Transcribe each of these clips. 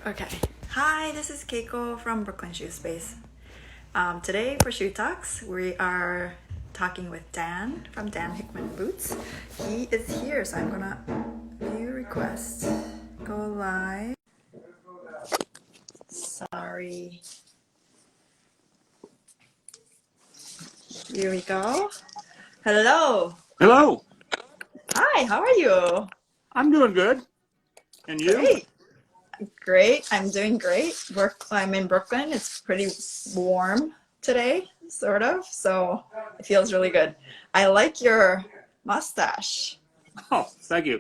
Okay. Hi, this is Keiko from Brooklyn Shoe Space. Today for Shoe Talks, we are talking with Dan from Dan Hickman Boots. He is here, so I'm gonna view request. Go live. Sorry. Here we go. Hello. Hello. Hi, how are you? I'm doing good. And you? Great. Great. I'm doing great. I'm in Brooklyn. It's pretty warm today, sort of. So it feels really good. I like your mustache. Oh, thank you.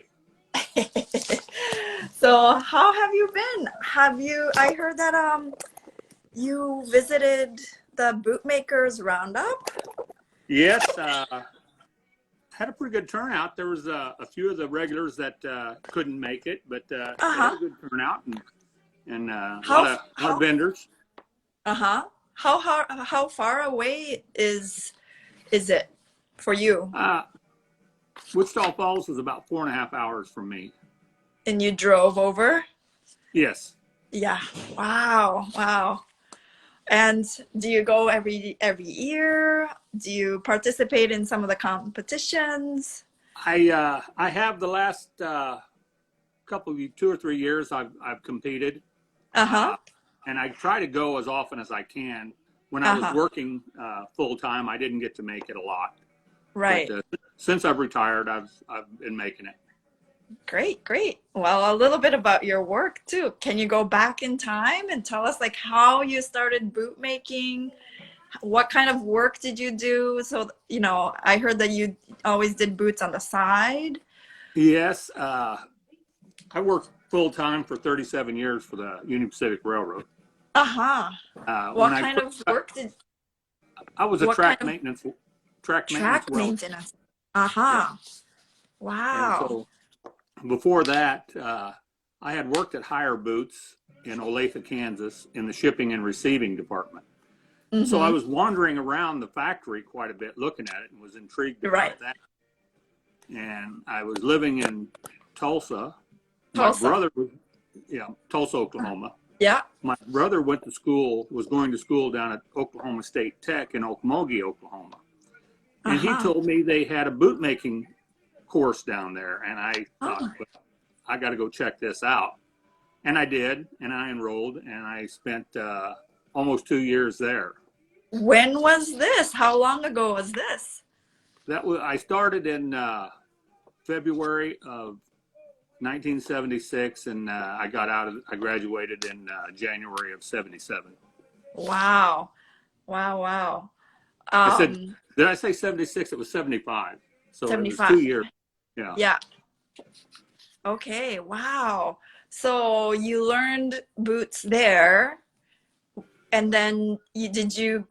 So how have you been? I heard that you visited the Bootmakers Roundup? Yes, had a pretty good turnout. There was a few of the regulars that couldn't make it, but they had Uh-huh. a good turnout and a How lot of vendors. uh-huh. How far away is it for you? Uh, Wichita Falls was about 4.5 hours from me. And you drove over? Yes, Yeah. Wow. Wow. And do you go every year? Do you participate in some of the competitions? I have the last couple of 2 or 3 years I've competed, Uh-huh. uh, and I try to go as often as I can. When I was Uh-huh. working full time, I didn't get to make it a lot. But Right. since I've retired, I've been making it. Great, great. Well, a little bit about your work too. Can you go back in time and tell us like how you started boot making? What kind of work did you do? So, I heard that you always did boots on the side. Yes, I worked full time for 37 years for the Union Pacific Railroad. Uh-huh. When What I kind first of got, work did I was a what kind of track maintenance track welder. maintenance? Yeah, Uh-huh. and Wow. so before that, I had worked at Hire Boots in Olathe, Kansas, in the shipping and receiving department. So I Mm-hmm. was wandering around the factory quite a bit, looking at it, and was intrigued Right. about that. And I was living in Tulsa. My Tulsa. brother was, yeah, Tulsa, Oklahoma. Yeah. My brother was going to school down at Oklahoma State Tech in Okmulgee, Oklahoma. And he Uh-huh. told me they had a bootmaking course down there. And I thought, Oh. well, I got to go check this out. And I did, and I enrolled, and I spent almost 2 years there. When was this? How long ago was this? I started in February of 1976, and I graduated in January of 77. Wow. Wow, wow. I said, Um, did I say 76? It was 75. So it was 75. 2 years. Yeah. Yeah. Okay. Wow. So you learned boots there, and then did you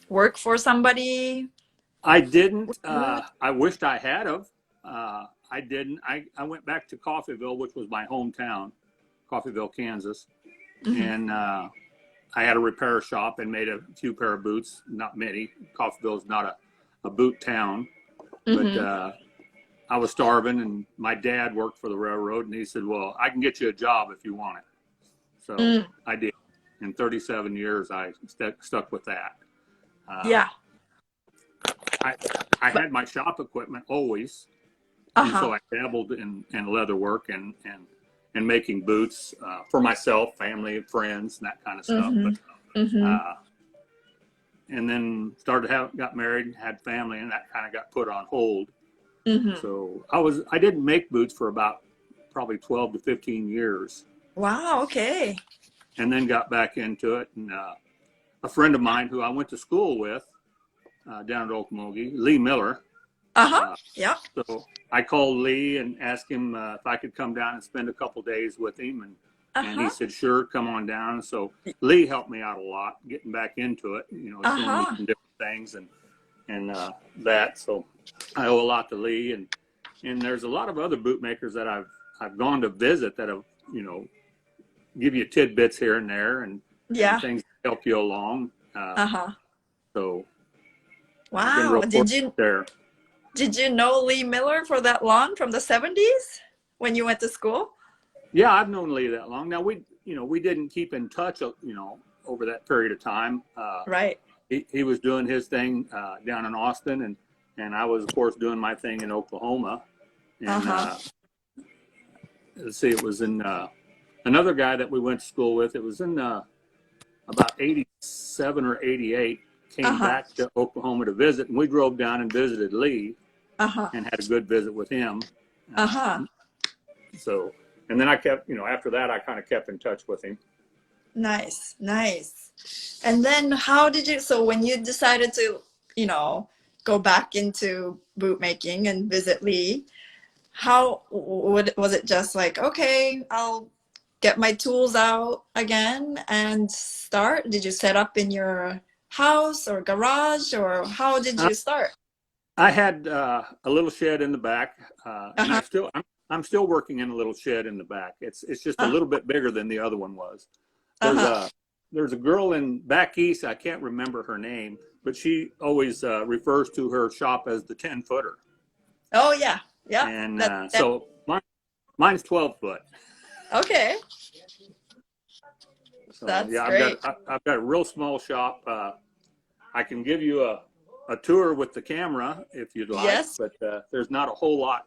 work for somebody? I didn't. I wished I had of. I didn't. I went back to Coffeyville, which was my hometown, Coffeyville, Kansas, Mm-hmm. and I had a repair shop and made a few pair of boots. Not many. Coffeyville is not a boot town, but Mm-hmm. I was starving, and my dad worked for the railroad, and he said, "Well, I can get you a job if you want it." So Mm. I did. In 37 years, I stuck with that. Uh, Yeah. I I But had my shop equipment always, and uh-huh. so I dabbled in leather work and making boots for myself, family, friends, and that kind of stuff. Mm-hmm. But Mm-hmm. uh, and then got married, had family, and that kind of got put on hold. Mm-hmm. So I didn't make boots for about probably 12 to 15 years, Wow, okay. and then got back into it. And a friend of mine who I went to school with down at Okmulgee, Lee Miller. Uh-huh. Uh, Yeah. so I called Lee and asked him if I could come down and spend a couple days with him, and he Uh-huh. said, "Sure, come on down." So Lee helped me out a lot getting back into it. Showing me Uh-huh. some different things and that. So I owe a lot to Lee, and there's a lot of other bootmakers that I've gone to visit that have give you tidbits here and there and Yeah. things that help you along. Uh-huh. So I've been Wow. real fortunate there. Did you know Lee Miller for that long from the 70s? when you went to school? Yeah, I've known Lee that long. Now we didn't keep in touch, over that period of time. Right. He was doing his thing down in Austin, and I was, of course, doing my thing in Oklahoma. And Uh-huh. let's see, it was in another guy that we went to school with. It was in about 87 or 88. Came Uh-huh. back to Oklahoma to visit, and we drove down and visited Lee Uh-huh. and had a good visit with him. Uh-huh. So, and then I kept, after that, I kind of kept in touch with him. Nice, nice. And then how did you, so when you decided to, go back into bootmaking and visit Lee, how was it just like, okay, I'll get my tools out again and start? Did you set up in your house or garage, or how did you start? I had a little shed in the back, and Uh-huh. I'm still working in a little shed in the back. It's just a Uh, little bit bigger than the other one was. There's uh-huh. a there's a girl in back east. I can't remember her name, but she always refers to her shop as the 10-footer. Oh yeah. Yeah. And That so mine's 12 foot. okay. So That's yeah, great. I've got a real small shop. I can give you a tour with the camera if you'd like, Yes. but there's not a whole lot.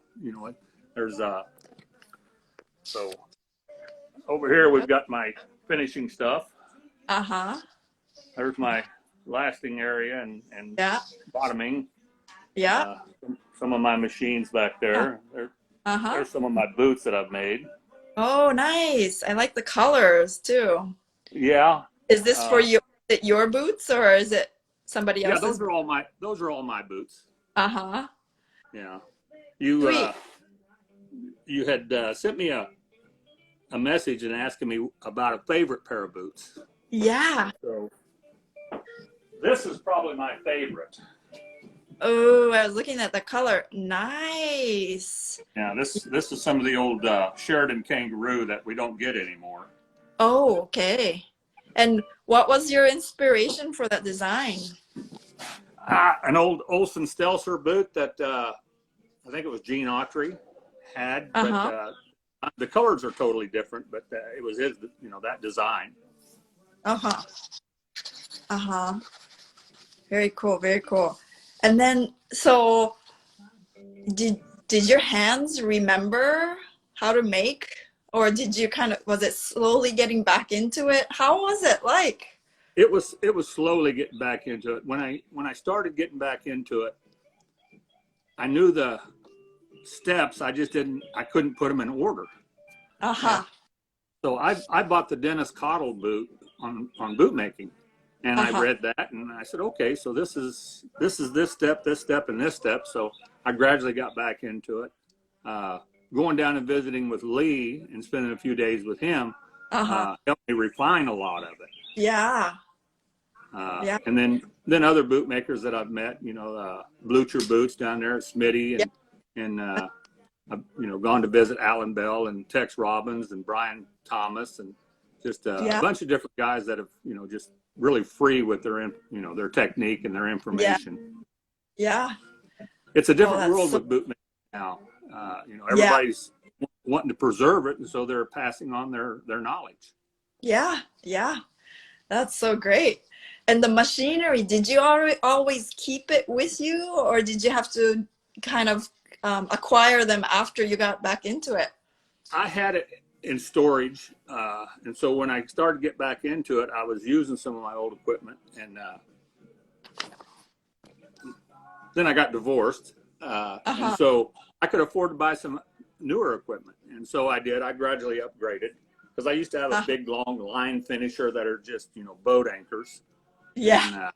There's so over here we've got my finishing stuff. Uh-huh. There's my lasting area and Yeah. bottoming. Yeah. Uh, some of my machines back there. Uh-huh. There's some of my boots that I've made. Oh, nice. I like the colors too. Yeah, Is this for uh, you? Is it your boots or is it somebody yeah. else's? Those are all my boots. Uh-huh. Yeah, you Sweet. you had sent me a message and asking me about a favorite pair of boots. Yeah. So this is probably my favorite. Oh, I was looking at the color. Nice. Yeah, this is some of the old Sheridan Kangaroo that we don't get anymore. Oh, okay. And what was your inspiration for that design? An old Olson Stelzer boot that I think it was Gene Autry had, but Uh-huh. the colors are totally different. But it was his, that design. Uh-huh. Uh-huh. Very cool, very cool. And then, so did your hands remember how to make, or did you was it slowly getting back into it? How was it like? It was slowly getting back into it. When I started getting back into it, I knew the steps. I couldn't put them in order. Uh-huh. So I bought the Dennis Cottle boot on bootmaking, and I Uh-huh. read that, and I said, okay, so this is this step, and this step. So I gradually got back into it. Going down and visiting with Lee and spending a few days with him Uh-huh. helped me refine a lot of it. Yeah. Yeah. And then other bootmakers that I've met, Blucher Boots down there at Smitty, Yeah. and I've gone to visit Alan Bell and Tex Robbins and Brian Thomas, and just a Yeah. bunch of different guys that have just really free with their technique and their Yeah. information. Yeah. It's a Oh, different that's world so, with bootmaking now. yeah. Everybody's wanting to preserve it, and so they're passing on their knowledge. Yeah. Yeah. That's so great. And the machinery, did you always keep it with you, or did you have to kind of acquire them after you got back into it? I had it in storage, and so when I started to get back into it, I was using some of my old equipment, and then I got divorced, and Uh-huh. so I could afford to buy some newer equipment, and so I did. I gradually upgraded because I used to have a Uh, big long line finisher that are just boat anchors, yeah.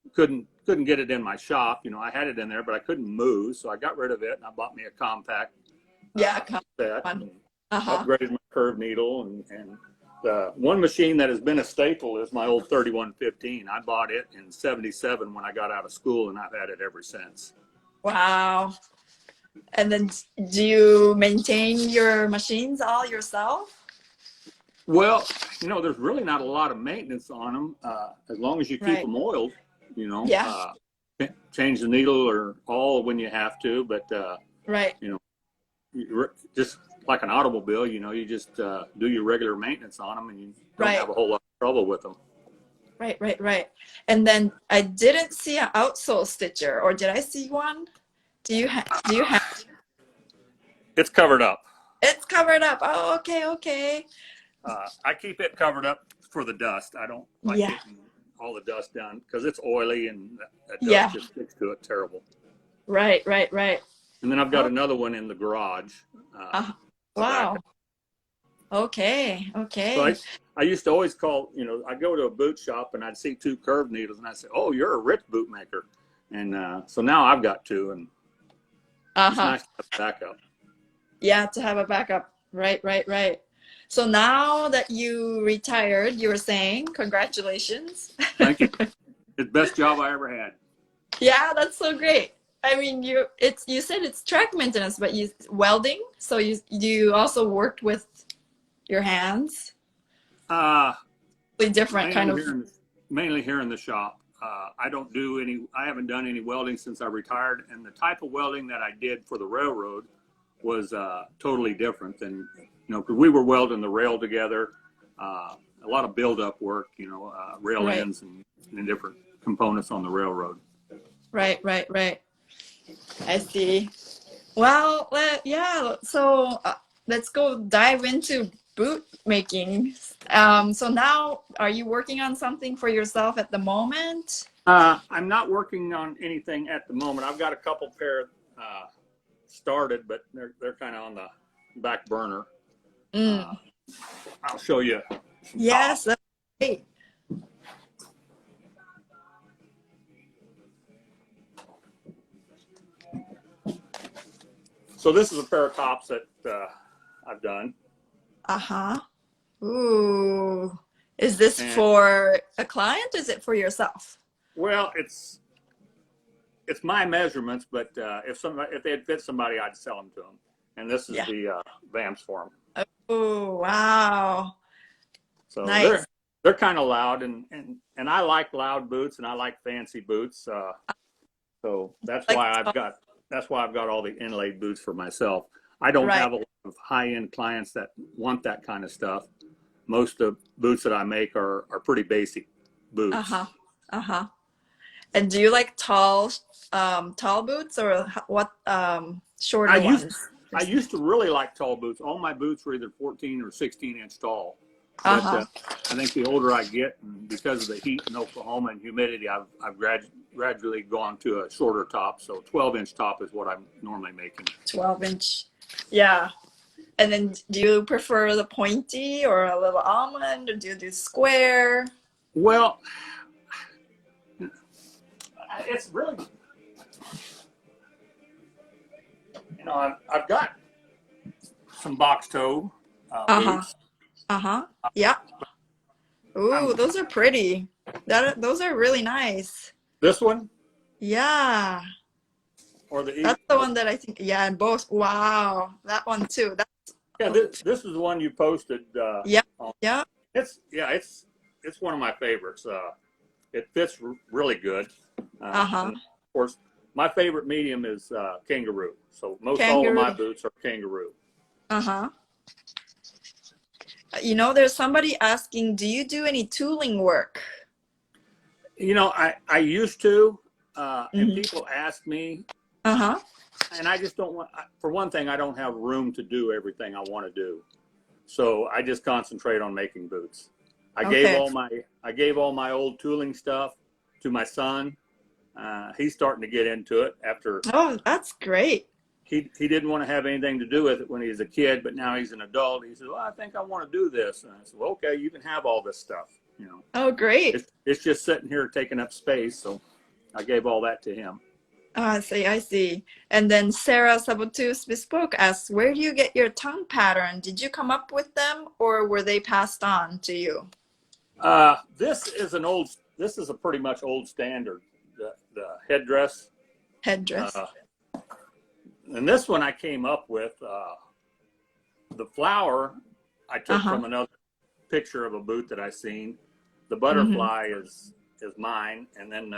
and couldn't get it in my shop. I had it in there, but I couldn't move, so I got rid of it, and I bought me a compact Yeah. Come set. on. Uh-huh. Upgraded my curve needle, and the one machine that has been a staple is my old 3115. I bought it in '77 when I got out of school, and I've had it ever since. Wow. And then do you maintain your machines all yourself? Well, there's really not a lot of maintenance on them, as long as you keep Right. them oiled. Yeah. Change the needle or all when you have to, but Right. just like an automobile. You know, you just do your regular maintenance on them, and you don't Right. have a whole lot of trouble with them. Right. And then I didn't see an outsole stitcher, or did I see one? Do you have? It's covered up. It's covered up. Oh, okay. I keep it covered up for the dust. I don't like Yeah. getting all the dust done because it's oily and that Yeah. dust just sticks to it terrible. Right. And then I've got Oh, another one in the garage. wow. Okay. So I used to always call, you know, I'd go to a boot shop and I'd see 2 curved needles and I'd say, oh, you're a rich bootmaker. And so now I've got 2, and it's nice to have a backup. Yeah, to have a backup. Right. So now that you retired, you were saying, congratulations. Thank you. It's the best job I ever had. Yeah, that's so great. I mean, you said it's track maintenance, but you welding, so you also worked with your hands. Different kind of. Mainly here in the shop. I haven't done any welding since I retired, and the type of welding that I did for the railroad was totally different than, you know, because we were welding the rail together, a lot of build-up work, you know, rail ends and different components on the railroad. Right. I see. Well, yeah. So let's go dive into boot making. So now, are you working on something for yourself at the moment? I'm not working on anything at the moment. I've got a couple pair started, but they're kind of on the back burner. I'll show you. Yes. That's great. So this is a pair of tops that I've done. Ooh. Is this for a client? Or is it for yourself? Well, it's my measurements, but if they'd fit somebody, I'd sell them to them. And this is the vamps for them. Oh, wow. So nice. they're kind of loud, and I like loud boots, and I like fancy boots. So that's why I've got all the inlaid boots for myself. I don't have a lot of high-end clients that want that kind of stuff. Most of the boots that I make are pretty basic boots. And do you like tall boots, or what, shorter ones? I used to really like tall boots. All my boots were either 14 or 16 inch tall. But I think the older I get, and because of the heat in Oklahoma and humidity, I've gradually gone to a shorter top. So 12-inch top is what I'm normally making. 12-inch. Yeah. And then do you prefer the pointy or a little almond, or do you do square? Well, it's really, you know, I've got some box toe boots. Yeah. Ooh, those are pretty. Those are really nice. This one? Yeah. Or that's the one that I think. Yeah, and both. Wow, that one too. This is the one you posted. Yeah. It's one of my favorites. It fits really good. And of course, my favorite medium is kangaroo. So all of my boots are kangaroo. You know, there's somebody asking, do you do any tooling work? You know, I used to, and people ask me, and I just don't want, for one thing, I don't have room to do everything I want to do. So I just concentrate on making boots. I gave all my old tooling stuff to my son. He's starting to get into it after. Oh, that's great. He didn't want to have anything to do with it when he was a kid, but now he's an adult. He said, well, I think I want to do this. And I said, well, okay, you can have all this stuff. You know. Oh, great. It's just sitting here taking up space. So I gave all that to him. Oh, I see. And then Sarah Sabotus Bespoke asks, where do you get your tongue pattern? Did you come up with them, or were they passed on to you? This is a pretty much old standard, the headdress. And this one I came up with, the flower I took from another picture of a boot that I seen. The butterfly is mine, and then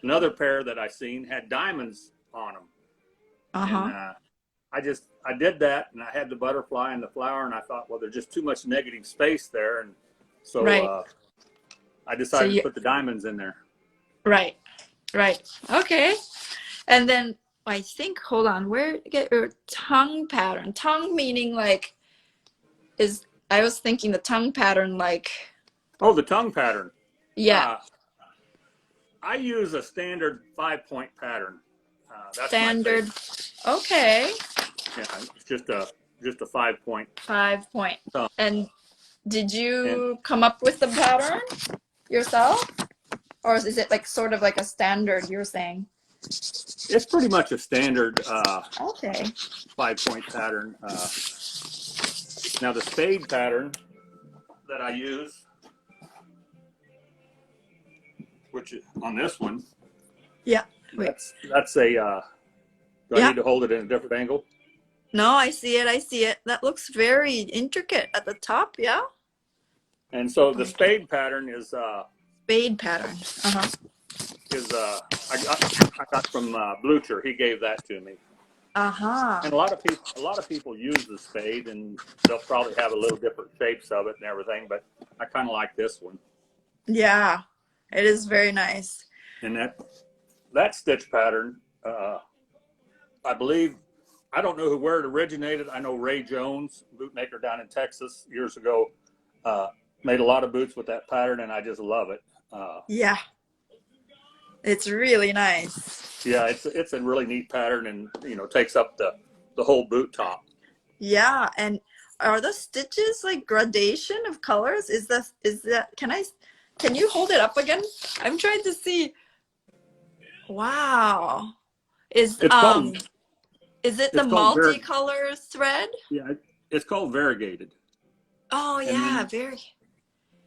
another pair that I seen had diamonds on them. And, I did that, and I had the butterfly and the flower, and I thought, well, there's just too much negative space there, and so Right. I So decided to you, put the diamonds in there. right, right. Okay. And then I think, hold on, where did you get your tongue pattern? Tongue meaning like is I was thinking the tongue pattern like Oh, the tongue pattern. yeah, Uh, I use a standard 5-point pattern. That's my standard. favorite. Okay. Yeah, it's just a 5-point 5 point. tongue, And did and you come up with the pattern yourself? Or is it like sort of like a standard you're saying? it's pretty much a standard Okay. 5-point pattern. Now the spade pattern that I use, which is on this one, Yeah. Wait. that's a. Do I Yeah. need to hold it in a different angle? No, I see it. I see it. That looks very intricate at the top. Yeah. And so the Okay. spade pattern is Spade pattern. Uh-huh. is I got from Blucher. He gave that to me. Uh-huh. And a lot of people use the spade, and they'll probably have a little different shapes of it and everything. But I kind of like this one. Yeah. It is very nice. And that stitch pattern, I believe, I don't know where it originated. I know Ray Jones, bootmaker down in Texas years ago, made a lot of boots with that pattern, and I just love it. Yeah. It's really nice. Yeah, it's a really neat pattern, and takes up the whole boot top. Yeah. And are the stitches like gradation of colors? Is that can you hold it up again? I'm trying to see. Wow. Is It's called is it the it's called multicolor thread? yeah, it's called variegated. Oh And yeah, then very.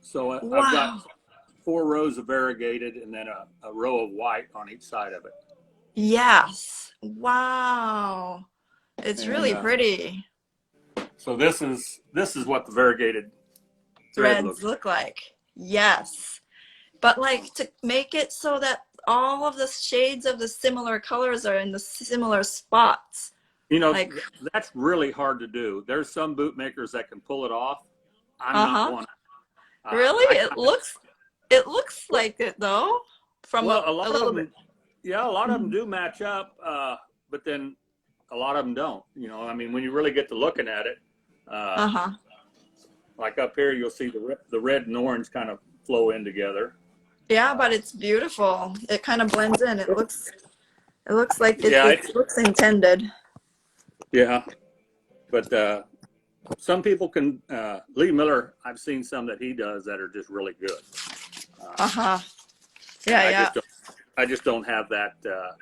so I've Wow. got 4 rows of variegated, and then a row of white on each side of it. Yes. Wow. It's And really pretty. so this is what the variegated thread Threads looks. look like. Yes. But like to make it so that all of the shades of the similar colors are in the similar spots. Like, That's really hard to do. There's some bootmakers that can pull it off. I'm not uh-huh. one. Really? I It looks like it though. From well, a a lot of little them, bit. yeah, a lot of them Mhm. do match up, but then a lot of them don't. I mean, when you really get to looking at it, Uh-huh. like up here, you'll see the red and orange kind of flow in together. Yeah, but it's beautiful. It kind of blends in. It looks like Yeah, it looks intended. yeah, but some people can. Lee Miller, I've seen some that he does that are just really good. Uh-huh. Yeah, I yeah. I just don't have that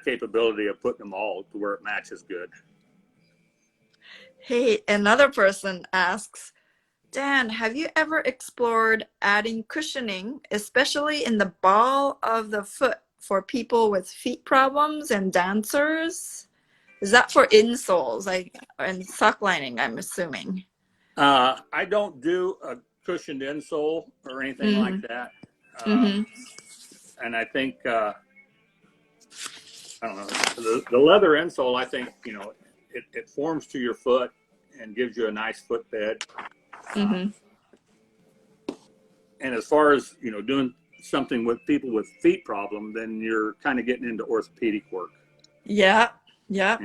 capability of putting them all to where it matches good. Hey, another person asks, Dan, have you ever explored adding cushioning, especially in the ball of the foot for people with feet problems and dancers? Is that for insoles, and sock lining, I'm assuming? I don't do a cushioned insole or anything like Mm-hmm. that. Mm-hmm. And I think, I don't know, the leather insole, I think, it forms to your foot and gives you a nice footbed. Mm-hmm. And as far as, doing something with people with feet problem, then you're kind of getting into orthopedic work. Yeah. Yeah.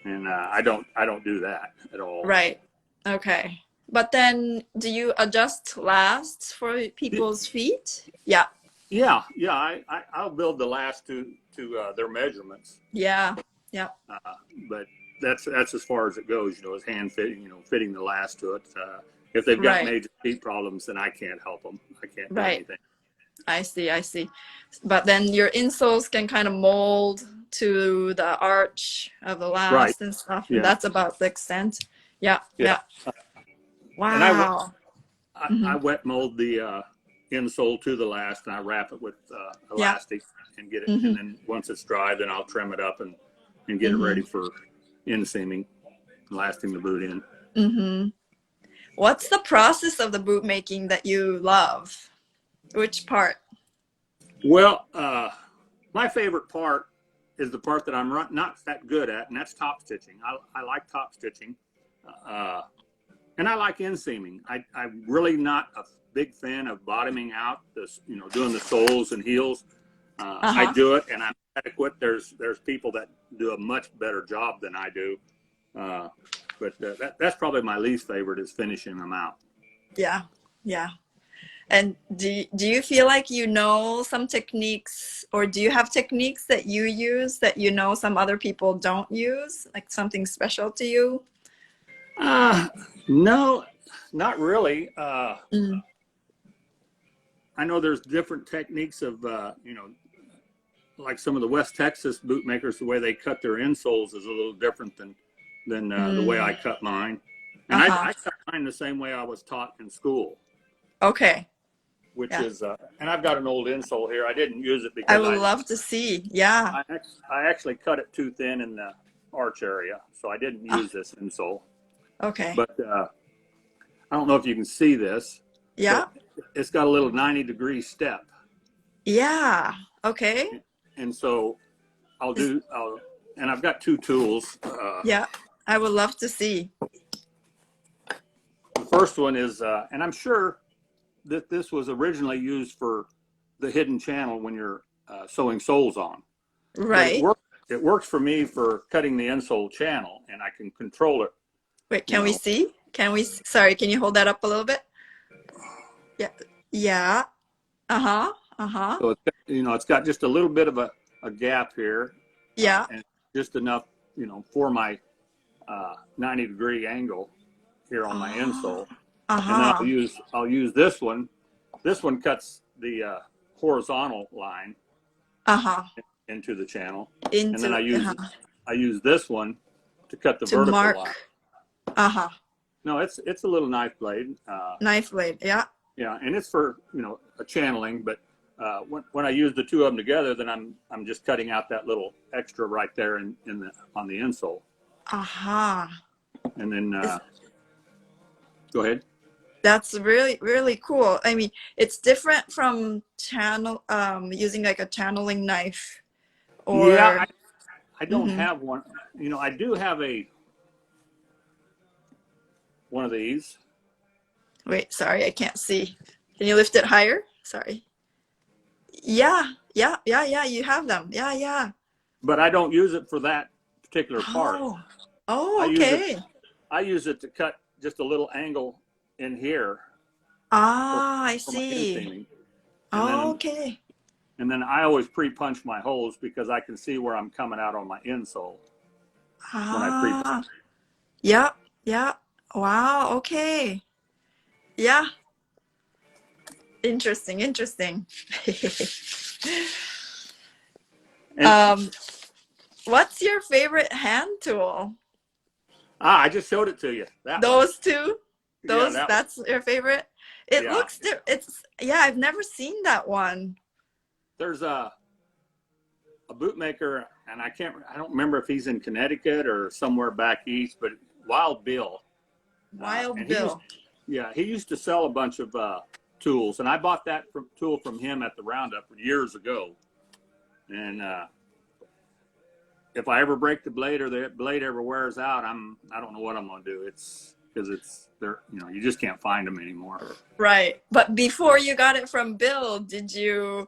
And I don't do that at all. Right. Okay. But then do you adjust lasts for people's feet? Yeah. Yeah. I'll build the last to their measurements. Yeah. Yeah. But that's as far as it goes, is hand fitting, fitting the last to it. If they've got Right. major feet problems, then I can't help them. I can't do Right. anything. I see. But then your insoles can kind of mold to the arch of the Right. last and stuff. Yeah. And that's about the extent. Yeah. Yeah. Yeah. And I Wow. wet mold the insole to the last, and I wrap it with elastic and get it. Mhm. And then once it's dry, then I'll trim it up and get it ready for inseaming, lasting the boot in. Mm-hmm. What's the process of the boot making that you love? Which part? Well, my favorite part is the part that I'm not that good at, and that's top stitching. I like top stitching, and I like inseaming. I'm really not a big fan of bottoming out, this, doing the soles and heels. I Uh-huh. do it, and I'm adequate. There's people that do a much better job than I do, but that's probably my least favorite, is finishing them out. Yeah. Yeah. And do you feel like you know some techniques, or do you have techniques that you use that some other people don't use, like something special to you? No, not really. Mm. I know there's different techniques of, like some of the West Texas bootmakers, the way they cut their insoles is a little different than the way I Mm. cut mine. And Uh-huh. I cut mine the same way I was taught in school, Okay. which Yeah. is, and I've got an old insole here. I didn't use it I because would love to see. Yeah. I actually cut it too thin in the arch area, so I didn't Ah, use this insole. okay. But I don't know if you can see this, Yeah. but it's got a little 90-degree step. Yeah. Okay. And so and I've got two tools. Yeah. I would love to see. The first one is, and I'm sure that this was originally used for the hidden channel when you're sewing soles on, but Right. it works for me for cutting the insole channel, and I can control it, Wait, you can we know. see? Sorry, can you hold that up a little bit? Yeah. Yeah. Uh-huh. Uh-huh. So it's got just a little bit of a gap here, Yeah. and just enough, for my 90-degree angle here on my Oh. insole. And then Uh-huh. I'll use this one. This one cuts the horizontal line Uh-huh. into the channel, and then Into I use this one to cut the to vertical mark. line. Uh-huh. No, it's a little knife blade. Knife blade. Yeah. Yeah, and it's for a channeling. But when I use the two of them together, then I'm just cutting out that little extra right there on the insole. Uh-huh. And then Is- go ahead. That's really, really cool. I mean, it's different from using like a channeling knife Yeah, or I don't mm-hmm. have one. I do have one of these. Wait, sorry, I can't see. Can you lift it higher? Sorry. Yeah, yeah, yeah, yeah, you have them. Yeah, yeah. But I don't use it for that particular part. Oh. Oh, I use it. okay. I use it to cut just a little angle in here Ah, I for my see. inseaming, and Oh, then okay. I always pre-punch my holes because I can see where I'm coming out on my insole when I pre-punch. Ah, yeah, yeah. Wow, okay. Yeah. Interesting, interesting. And What's your favorite hand tool? I just showed it to you. That one. Those two? Yeah, that one. That's your favorite? It Yeah. looks yeah, I've never seen that one. There's a bootmaker, and I don't remember if he's in Connecticut or somewhere back east, but Wild Bill. Wild And Bill. he used to sell a bunch of tools, and I bought that tool from him at the Roundup years ago. And if I ever break the blade or the blade ever wears out, I don't know what I'm gonna do. It's because there, you just can't find them anymore. Right. But before you got it from Bill, did you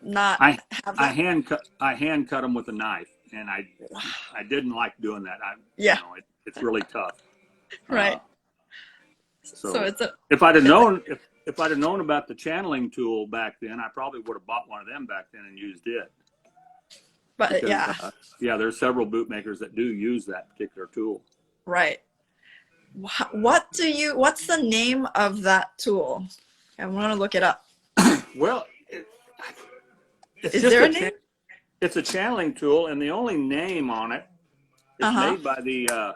not I have I that? hand cut them with a knife, and I didn't like doing that. Yeah. It's really tough. Right. So it's a if I'd have known if I'd have known about the channeling tool back then, I probably would have bought one of them back then and used it. but Because, yeah. there's several bootmakers that do use that particular tool. Right. What's the name of that tool? I want to look it up. Well, it's Is just there a name? it's a channeling tool, and the only name on it is made by the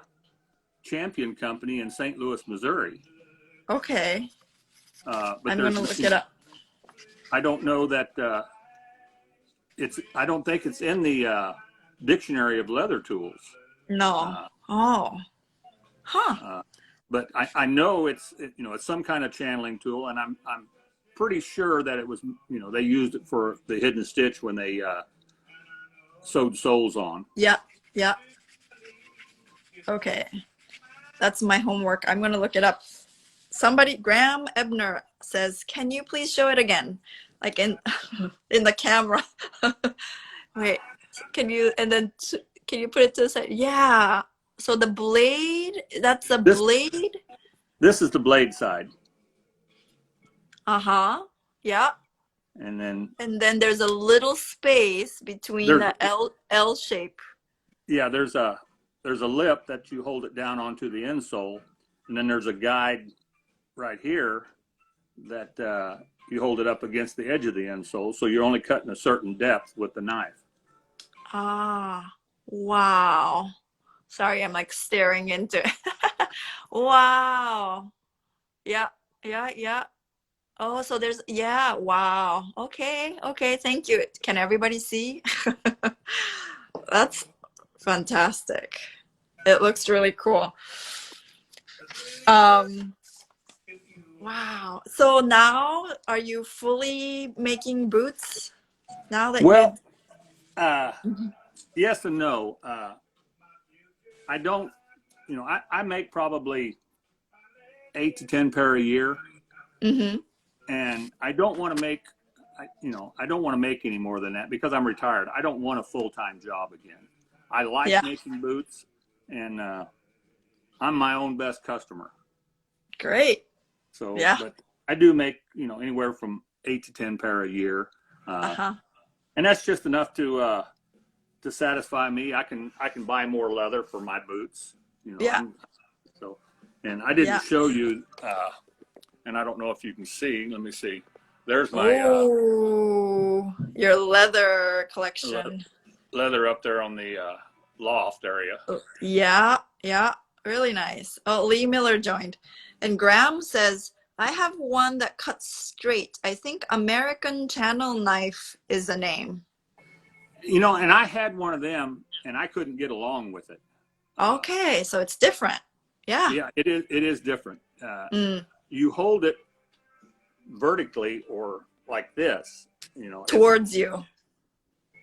Champion Company in St. Louis, Missouri. Okay. But I'm going to look it up. I don't know that I don't think it's in the dictionary of leather tools. No. Oh. Huh. But I know it's some kind of channeling tool, and I'm pretty sure that it was they used it for the hidden stitch when they sewed soles on. Yeah, yeah. Okay, that's my homework. I'm gonna look it up. Somebody, Graham Ebner says, "Can you please show it again, like in in the camera?" Wait, can you? And then can you put it to the side? Yeah. So the blade. That's the This blade. this is the blade side, Uh-huh. Yeah. and then And then there's a little space between there's the L shape. yeah there's a lip that you hold it down onto the insole, and then there's a guide right here that you hold it up against the edge of the insole, so you're only cutting a certain depth with the knife. Ah, wow. Sorry, I'm like staring into it. Wow. Yeah, yeah, yeah. Oh, so there's, yeah, wow. Okay, okay, thank you. Can everybody see? That's fantastic. It looks really cool. Um, wow. So now are you fully making boots now that you Well, uh, yes and no. I don't, I make probably 8 to 10 pair a year, Mm-hmm. and I don't want to make, I don't want to make any more than that because I'm retired. I don't want a full-time job again. I like Yeah, making boots, and I'm my own best customer. great. So, Yeah. but I do make, anywhere from 8 to 10 pair a year, Uh-huh. and that's just enough to satisfy me. I can buy more leather for my boots. Yeah. So, and I didn't Yeah. show you, and I don't know if you can see. Let me see. There's my Oh, your leather collection. leather up there on the loft area. Oh, yeah, yeah, really nice. Oh, Lee Miller joined. And Graham says, I have one that cuts straight. I think American Channel Knife is the name. And I had one of them, and I couldn't get along with it. Okay, so it's different. Yeah. Yeah, it is. It is different. Mm, You hold it vertically or like this. towards you.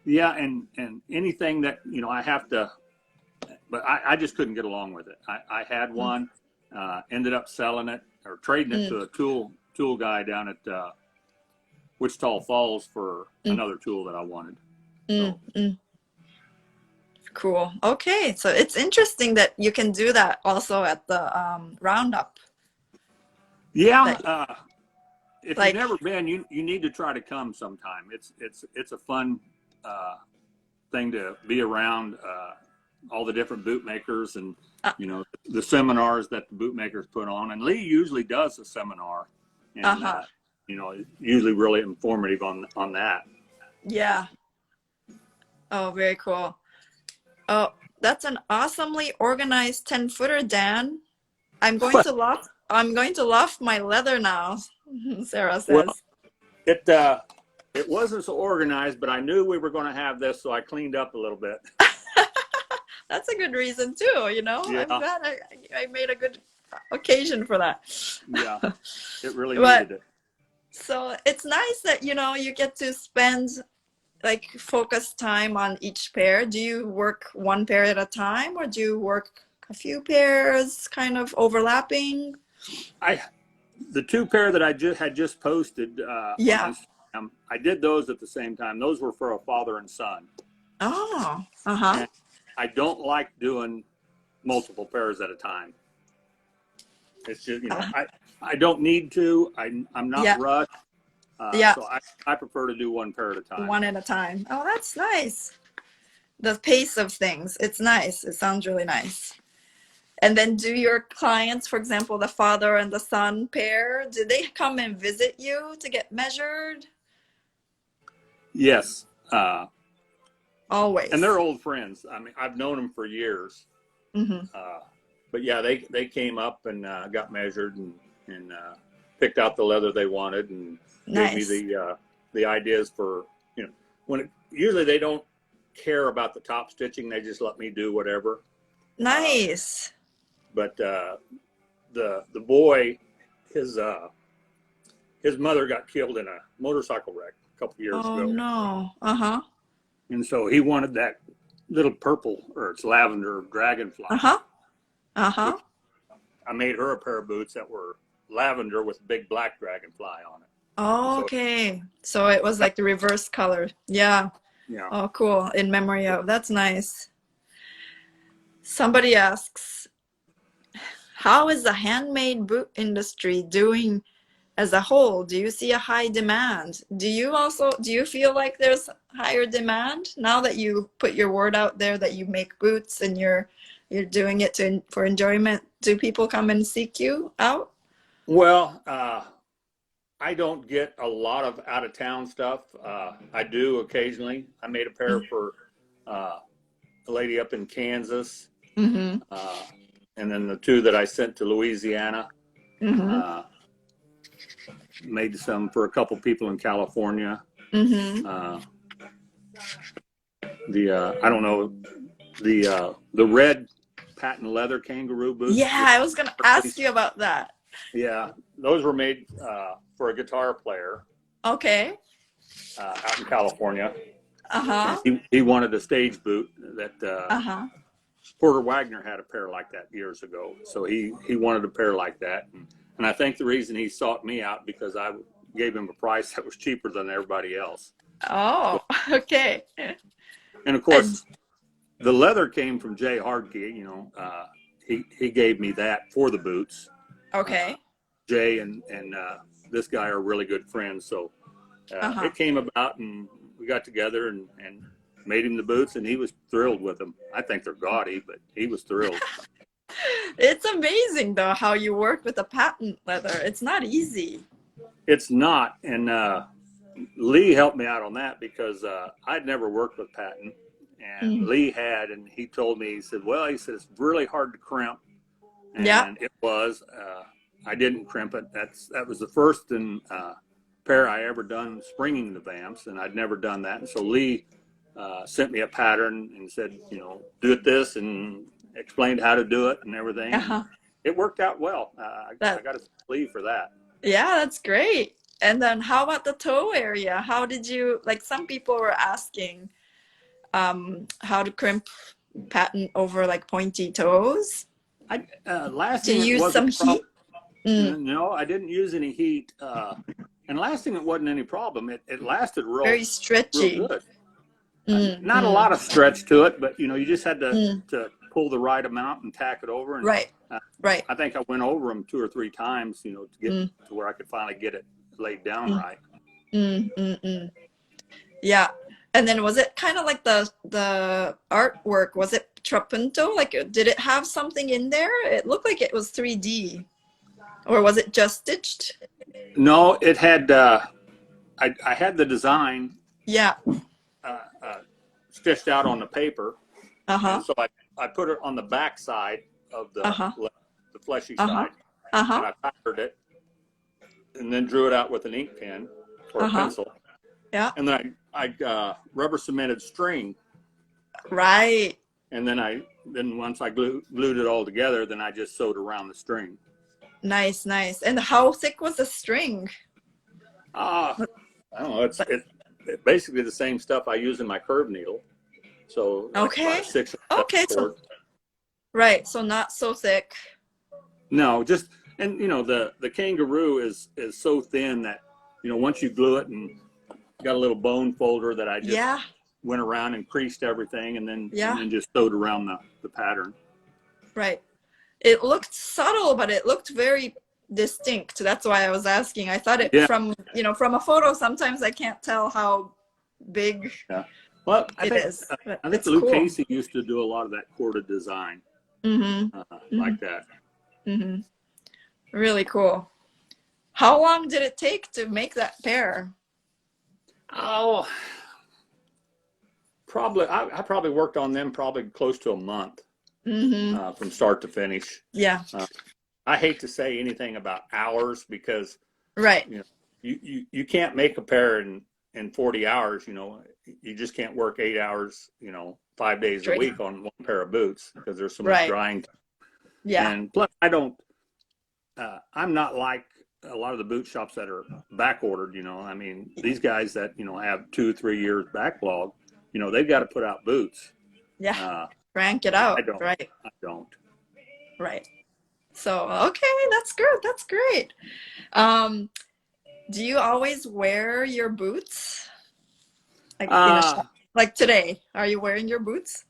Yeah, and anything that I have to, but I just couldn't get along with it. I had Mm, one, ended up selling it or trading it mm, to a tool guy down at Wichita Falls for mm, another tool that I wanted. mm, So mm. Cool. Okay, so it's interesting that you can do that also at the roundup. yeah, That if you've like, never been, you need to try to come sometime. It's a fun thing to be around all the different bootmakers and uh, the seminars that the bootmakers put on. And Lee usually does a seminar, and uh-huh. usually really informative on that. Yeah. Oh, very cool. Oh, that's an awesomely organized 10-footer, Dan. I'm going to loft my leather now, Sarah Well, says. it it wasn't so organized, but I knew we were going to have this, so I cleaned up a little bit. That's a good reason too, I'm Yeah, glad I made a good occasion for that. yeah, it really But needed it. so it's nice that, you get to spend like focused time on each pair. Do you work one pair at a time or do you work a few pairs kind of overlapping? The two pair that I just posted on Yeah. Instagram, I did those at the same time. Those were for a father and son, Oh, uh-huh. and I don't like doing multiple pairs at a time. It's just Uh, I don't need to. I'm not yeah. rushed, Yeah. so I prefer to do one pair at a time. One at a time. Oh, that's nice. The pace of things. It's nice. It sounds really nice. And then do your clients, for example, the father and the son pair, do they come and visit you to get measured? Yes, and they're Always. old friends. I mean, I've known them for years. Mm-hmm. But yeah, they came up and got measured and picked out the leather they wanted and gave me Nice. the ideas for usually they don't care about the top stitching. They just let me do whatever. Nice. But the boy, his mother got killed in a motorcycle wreck a couple years Oh ago, no. Uh-huh. And so he wanted that little purple, or it's lavender dragonfly. Uh-huh. Which Uh-huh. I made her a pair of boots that were lavender with a big black dragonfly on it. So, Okay. So it was like the reverse color. Yeah. yeah. Oh, cool. In memory of. That's nice. Somebody asks, how is the handmade boot industry doing as a whole? Do you see a high demand? Do you feel like there's higher demand now that you put your word out there that you make boots and you're doing it for enjoyment? Do people come and seek you out? Well, I don't get a lot of out of town stuff. I do occasionally. I made a pair for a lady up in Kansas, Mm-hmm. and then the two that I sent to Louisiana. Mm-hmm. Made some for a couple people in California. Mm-hmm. I don't know, the red patent leather kangaroo boots. Yeah, I was gonna ask you about that. Yeah, those were made for a guitar player Okay. out in California. Uh-huh. And he wanted a stage boot that Uh-huh. Porter Wagner had a pair like that years ago. So he wanted a pair like that. And I think the reason he sought me out because I gave him a price that was cheaper than everybody else. Oh, okay. And of course, the leather came from Jay Hardkey. You know, he gave me that for the boots. Okay. Jay and this guy are really good friends. So it came about, and we got together and made him the boots, and he was thrilled with them. I think they're gaudy, but he was thrilled. It's amazing though how you work with the patent leather. It's not easy. It's not, and Lee helped me out on that because I'd never worked with patent, and Lee had, and he told me, he said it's really hard to crimp, and it was. I didn't crimp it. That was the first pair I ever done springing the vamps, and I'd never done that. And so Lee sent me a pattern and said, do it this, and explained how to do it and everything. It worked out well. I got to Lee for that. Yeah, that's great. And then how about the toe area? How did you, like some people were asking how to crimp patent over like pointy toes? Lasting, to use some heat? No, I didn't use any heat. And lasting, it wasn't any problem. It lasted very stretchy. real good. Not a lot of stretch to it, but you just had to pull the right amount and tack it over. And, right. I think I went over them 2 or 3 times, to get to where I could finally get it laid down right. Yeah. And then was it kind of like the artwork? Was it trapunto? Like, did it have something in there? It looked like it was 3D. Or was it just stitched? No, it had, I had the design stitched out on the paper. And so I put it on the back side of the fleshy side. And I patterned it and then drew it out with an ink pen or a pencil. Yeah. And then I rubber cemented string. Right. And then once I glued it all together, then I just sewed around the string. Nice. And how thick was the string? I don't know. It's basically the same stuff I use in my curve needle. So like 6 so right. So not so thick. No, just and the kangaroo is so thin that once you glue it and got a little bone folder that I just went around and creased everything and then just sewed around the pattern. Right. It looked subtle, but it looked very distinct. That's why I was asking. I thought from a photo, sometimes I can't tell how big well, I think is. I think Lou Casey used to do a lot of that corded design like that. Really cool. How long did it take to make that pair? Oh, probably. I probably worked on them probably close to a month. From start to finish. Yeah. I hate to say anything about hours because you can't make a pair in 40 hours. You just can't work 8 hours 5 days a week on one pair of boots because there's so much drying. Yeah. And plus I'm not like a lot of the boot shops that are back ordered. I mean, these guys that have 2-3 years backlog, you know, they've got to put out boots. Yeah. Uh, Rank it I out. don't. Right. I don't. Right. So, okay, that's good. That's great. Um, do you always wear your boots? Like in a Uh, shop? Like today, are you wearing your boots?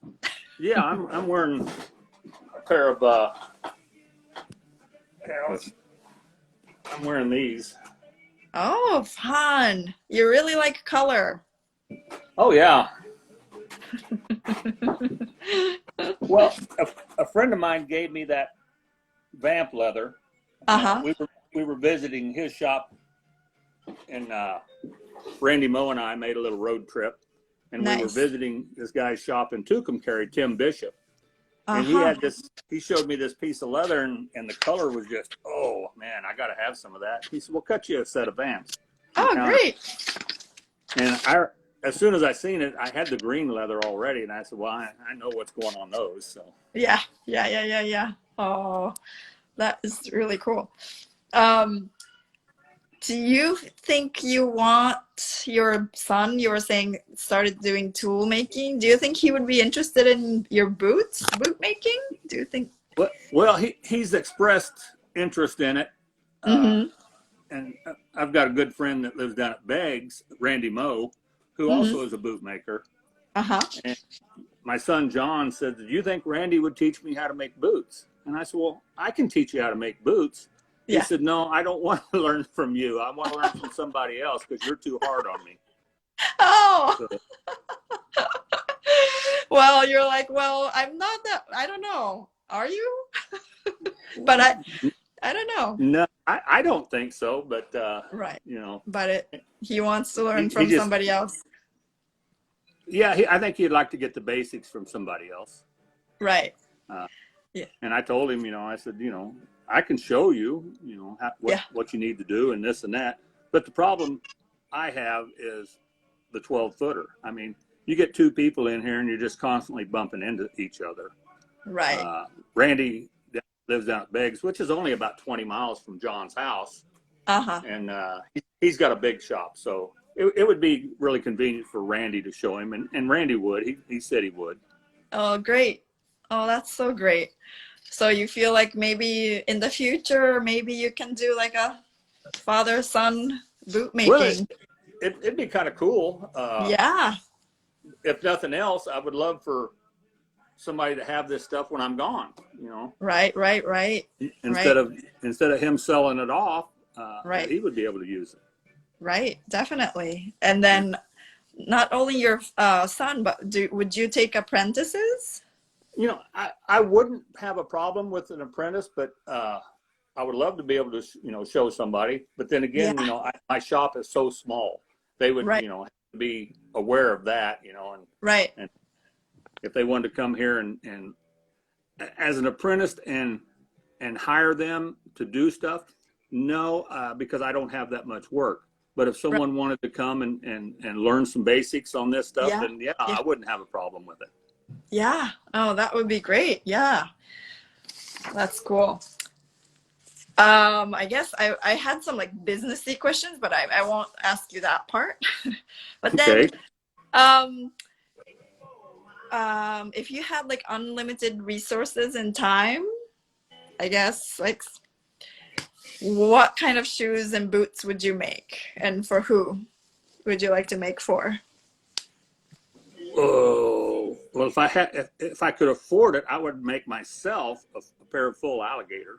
yeah, I'm wearing a pair of I'm wearing these. Oh, fun. You really like color. Oh yeah. Well, a friend of mine gave me that vamp leather. Uh-huh. We were visiting his shop, and Randy Moe and I made a little road trip, and we were Nice. visiting this guy's shop in Tucumcari, Tim Bishop, and he Uh-huh. had this. He showed me this piece of leather, and the color was just, oh man, I got to have some of that. He said, "We'll cut you a set of vamps in Oh, town." great. And as soon as I seen it, I had the green leather already, and I said, "Well, I know what's going on those." So Yeah. Yeah, yeah, yeah, yeah. Oh, that is really cool. Um, do you think you want your son, you were saying, started doing tool making? Do you think he would be interested in your boots, boot making? Do you think? well, he's expressed interest in it. Uh, Mm-hmm. and I've got a good friend that lives down at Beggs, Randy Moe, who Mm-hmm. also is a bootmaker. Uh-huh. And my son John said, "Do you think Randy would teach me how to make boots?" And I said, "Well, I can teach you how to make boots." He Yeah. said, "No, I don't want to learn from you. I want to learn from somebody else because you're too hard on me." Oh, So, well, you're like, well, I'm not that, I don't know. Are you? But I don't know. no, I don't think so. But Right. you know, But he wants to learn he from just, somebody else. yeah, I think he'd like to get the basics from somebody else. Right. Uh, Yeah. and I told him, you know, I said, you know, I can show you, you know, Yeah. what you need to do and this and that. But the problem I have is the 12-footer. I mean, you get two people in here and you're just constantly bumping into each other. Right. Uh, Randy lives down at Beggs, which is only about 20 miles from John's house. Uh-huh. And he's got a big shop. So it would be really convenient for Randy to show him. And Randy would. He said he would. Oh, great. Oh, that's so great. So you feel like maybe in the future, maybe you can do like a father-son boot Well, making. it'd be kind of cool. Yeah. If nothing else, I would love for somebody to have this stuff when I'm gone. You know, Right, right, right. instead Right, of him selling it off, that right, he would be able to use it. right. Definitely. And then not only your son, but would you take apprentices? You know, I wouldn't have a problem with an apprentice, but I would love to be able to, you know, show somebody. But then again, you Yeah. know, my shop is so small. They would, Right, you know, have to be aware of that, you know, right. and if they wanted to come here and as an apprentice and hire them to do stuff, no, because I don't have that much work. But if Right. someone wanted to come and learn some basics on this stuff, Yeah. then yeah, Yeah. I wouldn't have a problem with it. Yeah. Oh, that would be great. Yeah. That's cool. I guess I had some like businessy questions, but I won't ask you that part. But then Okay. um if you had like unlimited resources and time, I guess like what kind of shoes and boots would you make, and for who would you like to make for? Oh, well, if I could afford it, I would make myself a pair of full alligator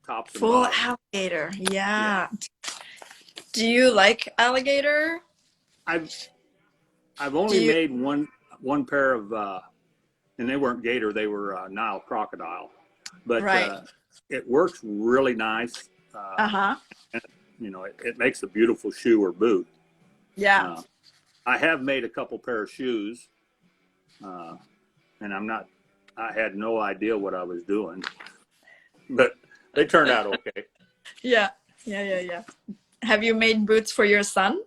tops and Full bottoms. alligator. Yeah. Yeah. Do you like alligator? I've I've Do only you? made one pair of and they weren't gator, they were Nile crocodile, but Right. it works really nice. Uh-huh. You know, it makes a beautiful shoe or boot. Yeah. Uh, I have made a couple pair of shoes, uh, and I had no idea what I was doing, but they turned out okay. Yeah. Yeah, yeah, yeah. Have you made boots for your son?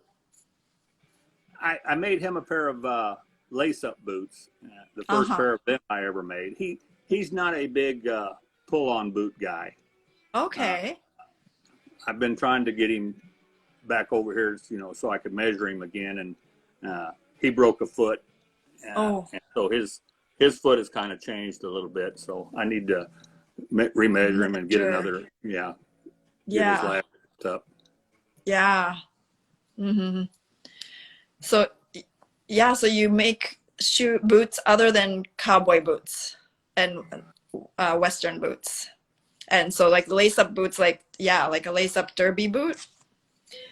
I made him a pair of lace-up boots, the first Uh-huh. pair of them I ever made. He's not a big pull-on boot guy. Uh, Okay. I've been trying to get him back over here, you know, so I could measure him again, and he broke a foot Oh, and so his foot has kind of changed a little bit. So I need to remeasure him and get sure. another, get his Yeah. last up. Yeah. Hmm. So, yeah, so you make shoe boots other than cowboy boots and Western boots. And so like lace up boots, like, yeah, like a lace up derby boot.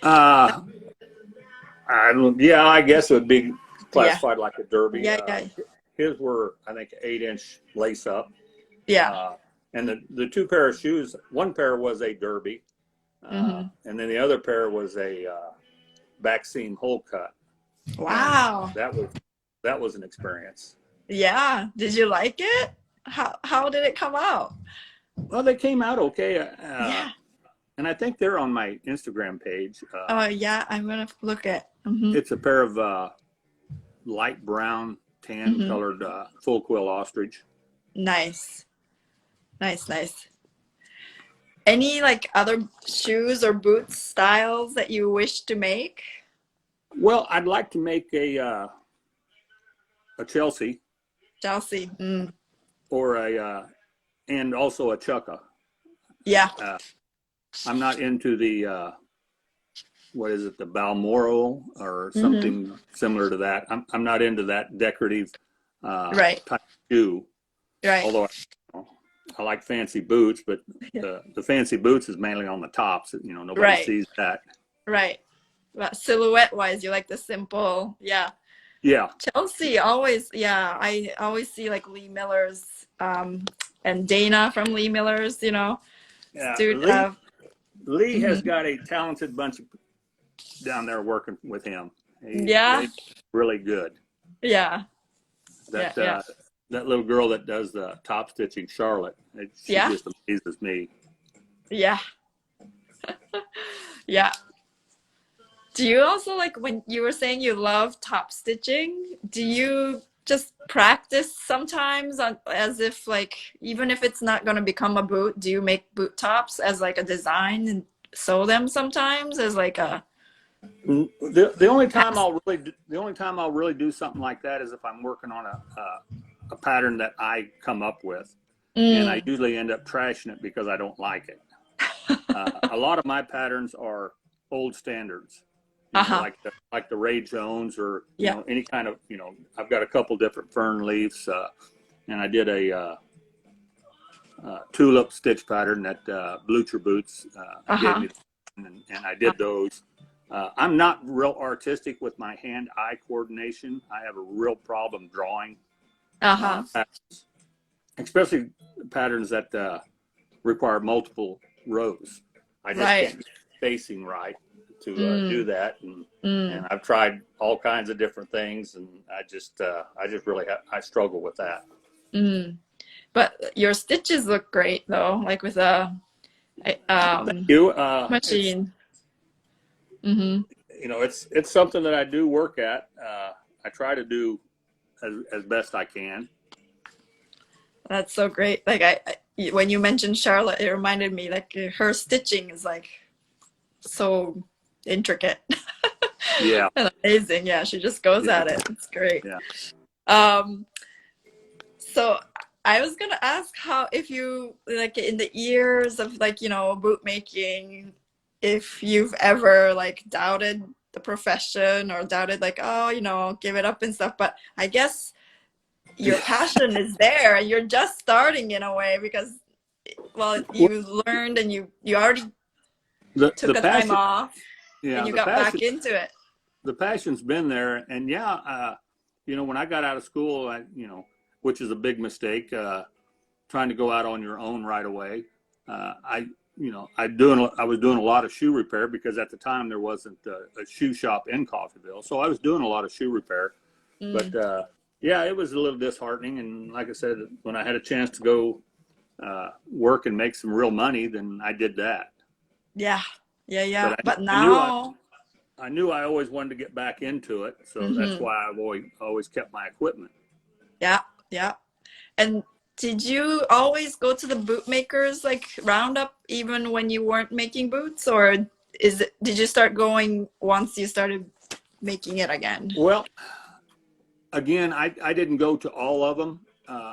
Uh, I guess it would be Yeah. classified like a derby. Yeah. Yeah. His were, I think, 8-inch lace up. Yeah. Uh, and the two pair of shoes, one pair was a derby, Hmm. and then the other pair was a back seam hole cut. And Wow. that was an experience. Yeah. Did you like it? How did it come out? Well, they came out okay, Yeah. and I think they're on my Instagram page. Oh, yeah. I'm gonna look at. Hmm. It's a pair of light brown, tan Hmm. colored full quill ostrich. Nice. Nice. Nice. Any like other shoes or boots styles that you wish to make? Well, I'd like to make a Chelsea Chelsea. Mm. or and also a Chukka. Yeah. Uh, I'm not into the what is it, the Balmoral or Hmm. something similar to that. I'm not into that decorative Right. type of shoe. Right. Although I like fancy boots, but the fancy boots is mainly on the tops. Nobody Right. sees that. Right. But silhouette wise, you like the simple. Yeah. Yeah, Chelsea always, yeah, I always see like Lee Miller's and Dana from Lee Miller's, yeah. student Lee has mhm. got a talented bunch of down there working with him. Yeah. They really good. Yeah. That Yeah. that little girl that does the top stitching, Charlotte, she Yeah. just amazes me. Yeah. Yeah. Do you also like when you were saying you love top stitching? Do you just practice sometimes on as if like even if it's not going to become a boot, do you make boot tops as like a design and sew them sometimes as like a The only time I'll really do something like that is if I'm working on a pattern that I come up with, and I Mm. usually end up trashing it because I don't like it. A lot of my patterns are old standards, Uh-huh. like the Ray Jones or Yeah. any kind of I've got a couple different fern leaves, and I did a tulip stitch pattern that Blucher Boots gave Uh-huh. me, and I did those. I'm not real artistic with my hand-eye coordination. I have a real problem drawing, Uh-huh. patterns, especially patterns that require multiple rows. I just Right. can't get spacing right to do Mm. that, and Mm. I've tried all kinds of different things, and I just really I struggle with that. Mm. But your stitches look great though, like with a Thank you. machine. Mm-hmm. It's something that I do work at. I try to do as best I can. That's so great. Like when you mentioned Charlotte, it reminded me like her stitching is like so intricate Yeah, and amazing. Yeah, she just goes yeah, at it. It's great. yeah. Um, so I was gonna ask how if you like in the years of like boot making, if you've ever like doubted the profession or doubted like give it up and stuff. But I guess your passion is there and you're just starting in a way because well you learned and you already The took a time passion, off yeah, and you got back into it. the passion's been there, and when I got out of school, which is a big mistake, trying to go out on your own right away. I was doing a lot of shoe repair because at the time there wasn't a shoe shop in Coffeyville, so I was doing a lot of shoe repair. Mm. But yeah, it was a little disheartening, and like I said, when I had a chance to go work and make some real money, then I did that. Yeah. Yeah. But But I knew now I knew I always wanted to get back into it, so that's mhm. why I've always kept my equipment. Yeah. And did you always go to the bootmakers like roundup even when you weren't making boots, or did you start going once you started making it again? Well, again, I didn't go to all of them.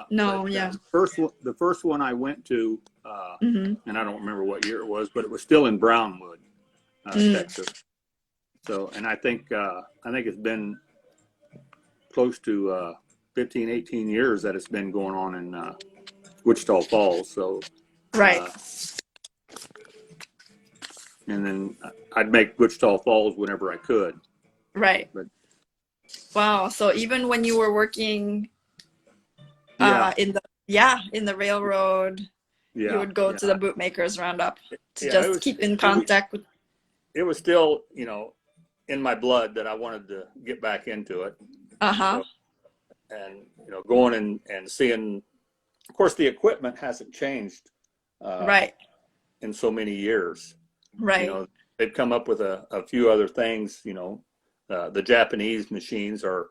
No, But yeah. the first one I went to, Mm-hmm. and I don't remember what year it was, but it was still in Brownwood, Mm. Texas. So, and I think it's been close to 15, 18 years that it's been going on in Wichita Falls. So, Right, uh, and then I'd make Wichita Falls whenever I could. right. But Wow. So even when you were working yeah, in the yeah, in the railroad, you yeah, would go yeah, to the bootmakers roundup to yeah. just keep in contact with. It was still, in my blood that I wanted to get back into it. Uh-huh. So, and going and seeing, of course, the equipment hasn't changed uh, Right, in so many years. You right. know, they've come up with a few other things. The Japanese machines are,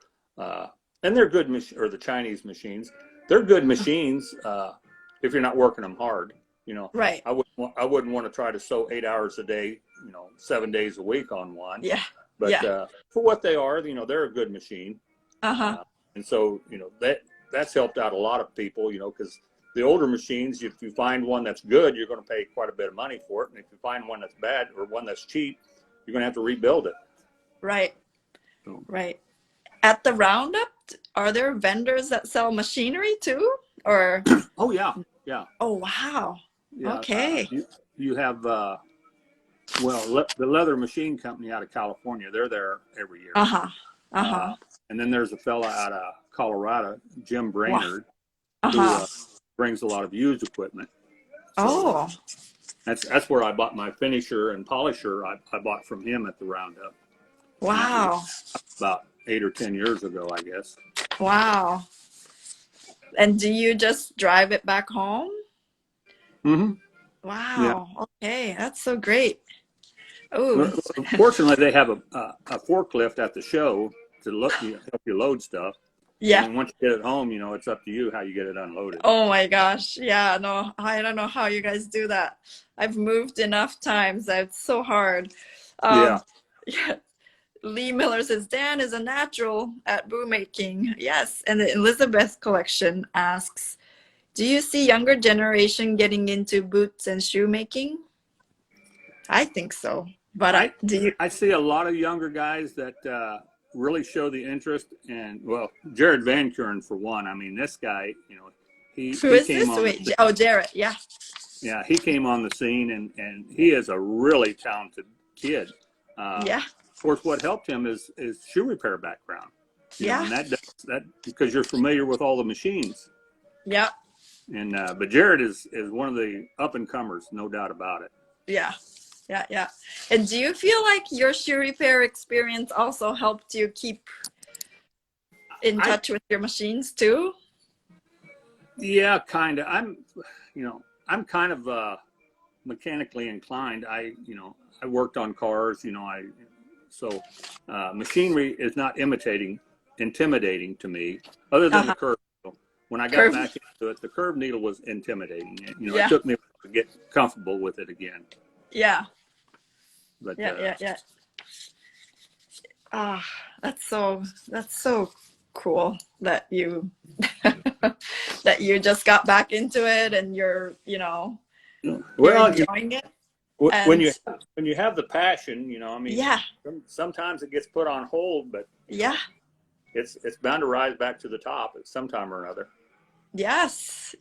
and they're good, or the Chinese machines. They're good machines if you're not working them hard. Right. I wouldn't want to try to sew 8 hours a day, 7 days a week on one. Yeah. But Yeah. for what they are, they're a good machine. Uh-huh. And so, that's helped out a lot of people, because the older machines, if you find one that's good, you're going to pay quite a bit of money for it. And if you find one that's bad or one that's cheap, you're going to have to rebuild it. Right. So, Right. At the roundup, are there vendors that sell machinery too? Or oh yeah, yeah, oh wow. yeah. Okay. You have the Leather Machine Company out of California. They're there every year. Uh-huh. Uh-huh. And then there's a fella out of Colorado, Jim Wow. Brainerd, who Uh-huh. brings a lot of used equipment. So Oh, that's where I bought my finisher and polisher. I bought from him at the Roundup. And that wow. was about 8 or 10 years ago, I guess. Wow. And do you just drive it back home? Mm-hmm. Yeah. Wow. Okay. That's so great. Oh, Fortunately, they have a forklift at the show to help you load stuff. And yeah. then once you get it home, it's up to you how you get it unloaded. Oh my gosh. Yeah, no, I don't know how you guys do that. I've moved enough times. It's so hard. Yeah. Yeah. Lee Miller says, Dan is a natural at bootmaking. Yes. And the Elizabeth collection asks, do you see younger generation getting into boots and shoemaking? I think so. But do you? I see a lot of younger guys that really show the interest. And, well, Jared Van Kuren, for one. I mean, this guy, Who he is came this? on. Wait, oh, Jarrett. Yeah. Yeah, he came on the scene, and he is a really talented kid. Yeah. Of course, what helped him is shoe repair background. Yeah. And that because you're familiar with all the machines. Yeah. And but Jared is one of the up and comers, no doubt about it. Yeah. Yeah. Yeah. And do you feel like your shoe repair experience also helped you keep in touch with your machines too? Yeah, kind of. I'm kind of mechanically inclined. I worked on cars. So machinery is not intimidating to me, other than the curve. When I got back into it, the curve needle was intimidating. It took me to get comfortable with it again. Yeah. But Yeah. Ah, that's so cool that you that you just got back into it and you're enjoying it. When you have the passion, I mean, yeah, sometimes it gets put on hold, but yeah, it's bound to rise back to the top at some time or another. yes,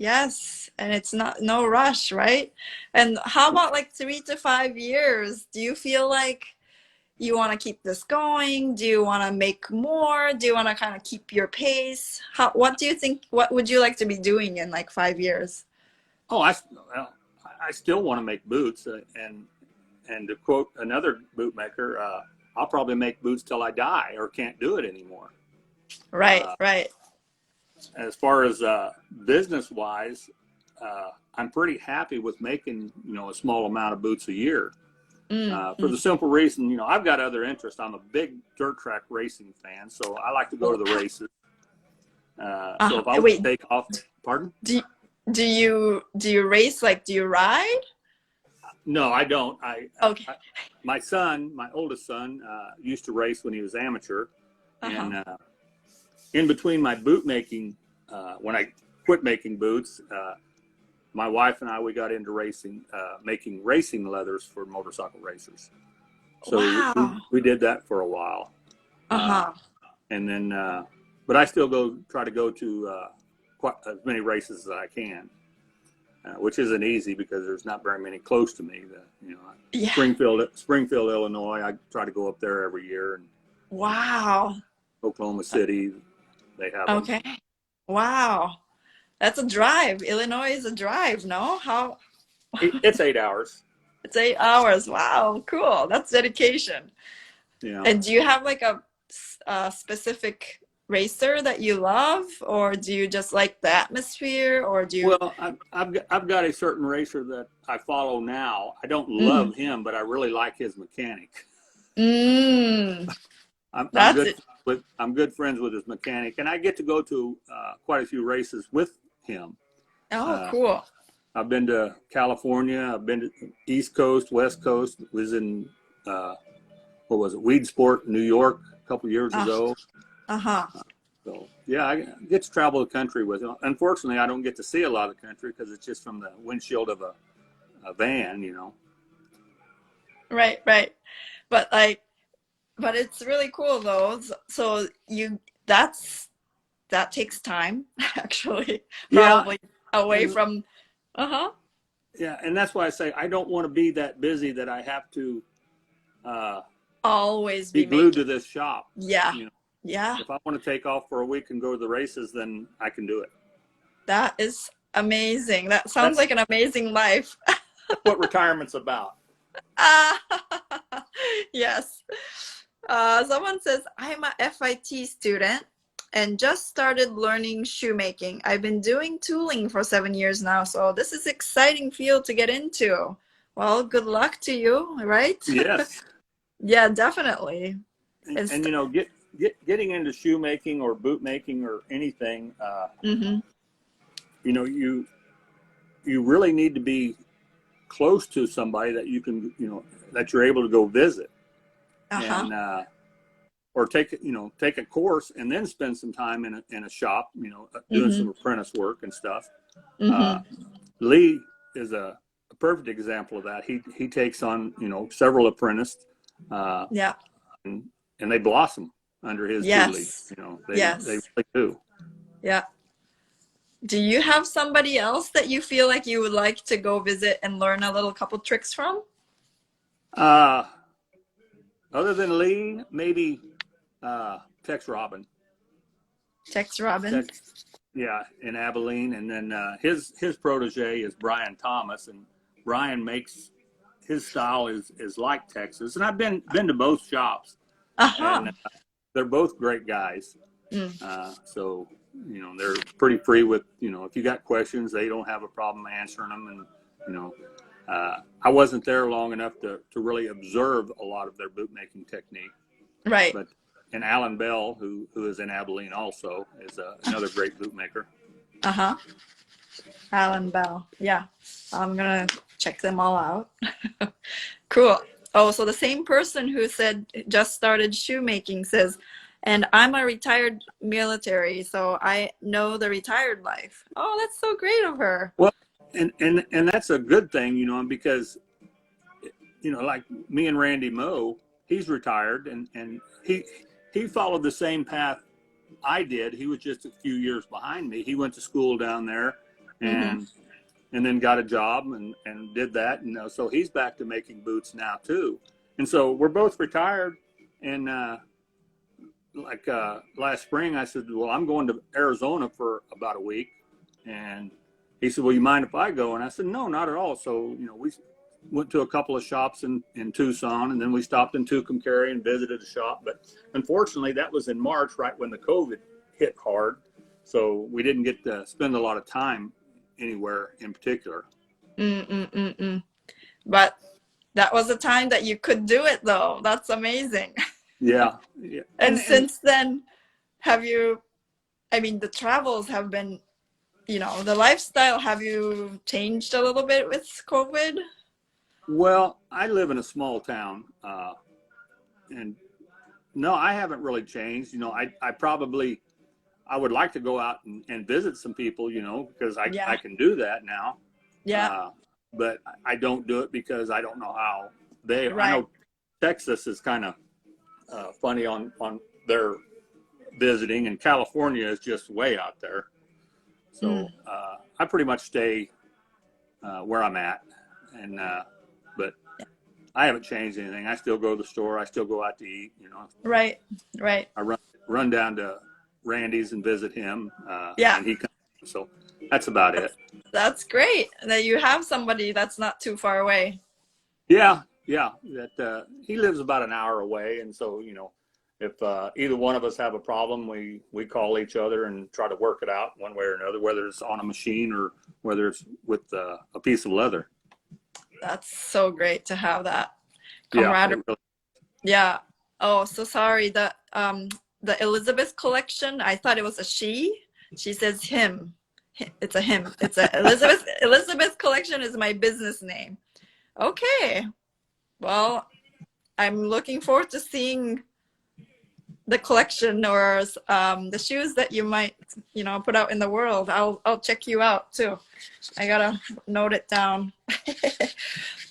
and it's no rush, right? And how about like 3 to 5 years? Do you feel like you want to keep this going? Do you want to make more? Do you want to kind of keep your pace? What do you think? What would you like to be doing in like 5 years? Oh, I still want to make boots, and to quote another bootmaker, I'll probably make boots till I die or can't do it anymore. Right, right. As far as business wise, I'm pretty happy with making a small amount of boots a year. For the simple reason, I've got other interests. I'm a big dirt track racing fan, so I like to go to the races. So if I was to take off, pardon? Do you race? Like, do you ride? No, I don't. Okay. My oldest son, used to race when he was amateur, and in between my boot making, when I quit making boots, my wife and I, we got into racing, making racing leathers for motorcycle racers. So Wow. we did that for a while. Uh-huh. And then, but I still try to go to quite as many races as I can, which isn't easy because there's not very many close to me. Yeah. Springfield, Illinois. I try to go up there every year, and Wow. Oklahoma City, they have them. Okay. Wow. That's a drive. Illinois is a drive, no? How? It's 8 hours. It's 8 hours. Wow. Cool. That's dedication. Yeah. And do you have like a specific racer that you love, or do you just like the atmosphere, or do you? Well, I've got a certain racer that I follow now. I don't Mm. love him, but I really like his mechanic. Mm. I'm That's good it. I'm good friends with his mechanic, and I get to go to quite a few races with him. Oh, Uh, cool. I've been to California. I've been to East Coast, West Coast. Was in what was it, Weedsport, New York, a couple years ago. Uh-huh. So yeah, I get to travel the country with him. Unfortunately, I don't get to see a lot of the country because it's just from the windshield of a van, you know. Right, right. But like, but it's really cool though. So that takes time, actually, Yeah, probably away and from, uh-huh, yeah, and that's why I say I don't want to be that busy that I have to uh, always be be glued making. to this shop. Yeah, You know, yeah, if I want to take off for a week and go to the races, then I can do it. that is amazing. That sounds That's like an amazing life. that's what retirement's about. Ah, yes. Someone says, I'm a FIT student and just started learning shoemaking. I've been doing tooling for 7 years now, so this is exciting field to get into. Well, good luck to you, right? Yes, Yeah, definitely. and you know, getting into shoemaking or boot making or anything, Mm-hmm. you know, you really need to be close to somebody that you can, you know, that you're able to go visit Uh-huh. and or take a course and then spend some time in a shop, you know, doing Mm-hmm. some apprentice work and stuff. Uh, Mm-hmm. Lee is a perfect example of that. He takes on, you know, several apprentices, uh, Yeah. and they blossom under his tutelage. Yes. You know, they Yes. really do. Yeah. Do you have somebody else that you feel like you would like to go visit and learn a little couple tricks from? Uh, Other than Lee, maybe Tex Robin. Tex Robin. Tex, yeah, in Abilene, and then his protege is Brian Thomas, and Brian makes his style is like Texas, and I've been to both shops, Uh-huh. and they're both great guys. Mm. So you know they're pretty free with, you know, if you got questions, they don't have a problem answering them, and you know. I wasn't there long enough to really observe a lot of their bootmaking technique, Right. but and Alan Bell, who is in Abilene also, is another great bootmaker. Uh-huh. Alan Bell. Yeah. I'm gonna check them all out. Cool. Oh, so the same person who said just started shoemaking says, and I'm a retired military, so I know the retired life. Oh, that's so great of her. Well, and that's a good thing, you know, because you know, like me and Randy Moe, he's retired, and he followed the same path I did. He was just a few years behind me. He went to school down there, Mm-hmm. and then got a job and did that. And so he's back to making boots now too. And so we're both retired. And last spring, I said, well, I'm going to Arizona for about a week. And he said, well, you mind if I go? And I said, no, not at all. So, you know, we went to a couple of shops in Tucson, and then we stopped in Tucumcari and visited a shop. But unfortunately, that was in March, right when the COVID hit hard. So we didn't get to spend a lot of time anywhere in particular. Mm-mm-mm-mm. But that was a time that you could do it, though. That's amazing. Yeah, yeah. And And since then, have you, I mean, the travels have been, the lifestyle, have you changed a little bit with COVID? well, I live in a small town, and no, I haven't really changed. You know, I probably I would like to go out and visit some people, you know, because Yeah. I can do that now. Yeah. But I don't do it because I don't know how I Right. know Texas is kind of funny on their visiting, and California is just way out there. So I pretty much stay where I'm at, and but I haven't changed anything. I still go to the store. I still go out to eat. You know. Right. Right. I run down to Randy's and visit him. Yeah. And he comes. So that's about it. That's great that you have somebody that's not too far away. Yeah. That he lives about an hour away, and so you know, if either one of us have a problem, we call each other and try to work it out one way or another, whether it's on a machine or whether it's with a piece of leather. That's so great to have that camaraderie. Yeah. Oh, so sorry. The Elizabeth collection, I thought it was a she. She says him. It's a him. It's a Elizabeth. Elizabeth collection is my business name. Okay. Well, I'm looking forward to seeing the collection or the shoes that you might, you know, put out in the world. I'll check you out too. I gotta note it down.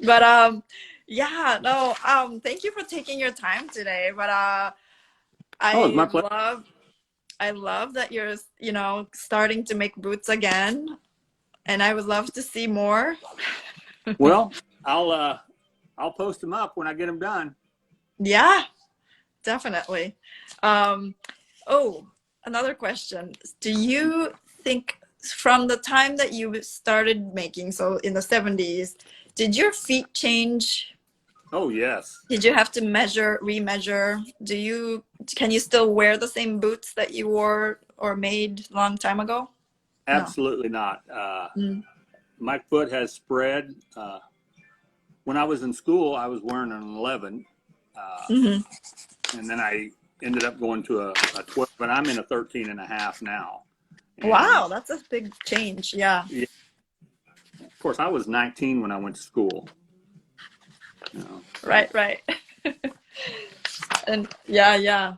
But yeah, no, thank you for taking your time today. But It's my pleasure. I love that you're, you know, starting to make boots again, and I would love to see more. Well, I'll post them up when I get them done. Yeah, definitely. Oh, another question. Do you think from the time that you started making, so in the 70s, did your feet change? Oh, yes. Did you have to remeasure? Can you still wear the same boots that you wore or made long time ago? Absolutely not. My foot has spread. When I was in school, I was wearing an 11. And then I ended up going to a 12, but I'm in a 13 and a half now. And wow, that's a big change. Yeah. Of course, I was 19 when I went to school. You know, so. Right. And yeah.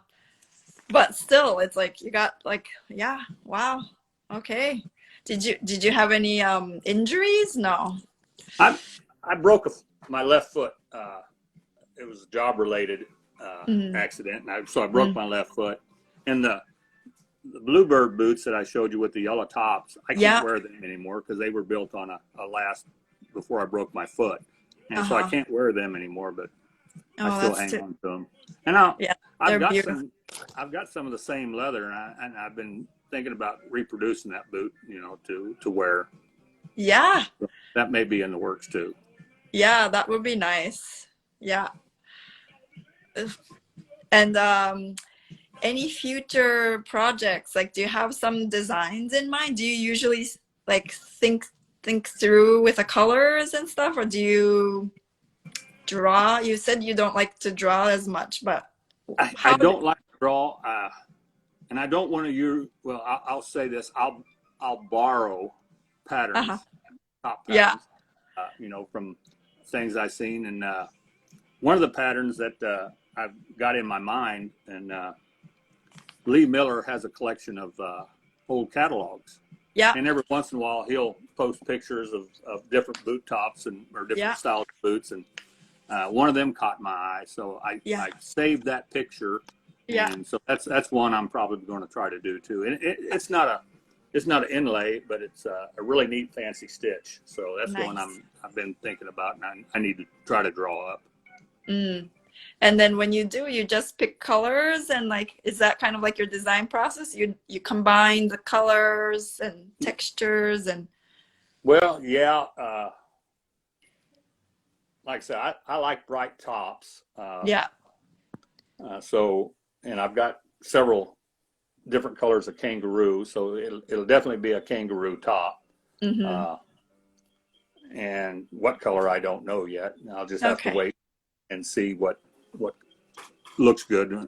But still, it's like you got like, yeah, wow. Okay. Did you have any injuries? No. I broke my left foot. It was a job related accident, and so I broke my left foot. And the Bluebird boots that I showed you with the yellow tops, I can't wear them anymore because they were built on a last before I broke my foot, and so I can't wear them anymore. But I still hang on to them. And I've got some of the same leather, and I've been thinking about reproducing that boot, you know, to wear. Yeah. So that may be in the works too. Yeah, that would be nice. Yeah. And any future projects? Like, do you have some designs in mind? Do you usually like think through with the colors and stuff, or do you draw? You said you don't like to draw as much, but I don't like to draw, and I don't want to use. Well, I'll say this: I'll borrow patterns, top patterns, you know, from things I've seen. And one of the patterns that I've got in my mind, and Lee Miller has a collection of old catalogs. Yeah. And every once in a while, he'll post pictures of different boot tops or different styles of boots. And one of them caught my eye. So I saved that picture. Yeah. And so that's one I'm probably going to try to do too. And it's not an inlay, but it's a really neat, fancy stitch. So that's one I've been thinking about, and I need to try to draw up. And then when you do, you just pick colors, and like, is that kind of like your design process? You combine the colors and textures and. Well, yeah. Like I said, I like bright tops. So, and I've got several different colors of kangaroo, so it'll definitely be a kangaroo top. And what color I don't know yet. I'll just have to wait and see what looks good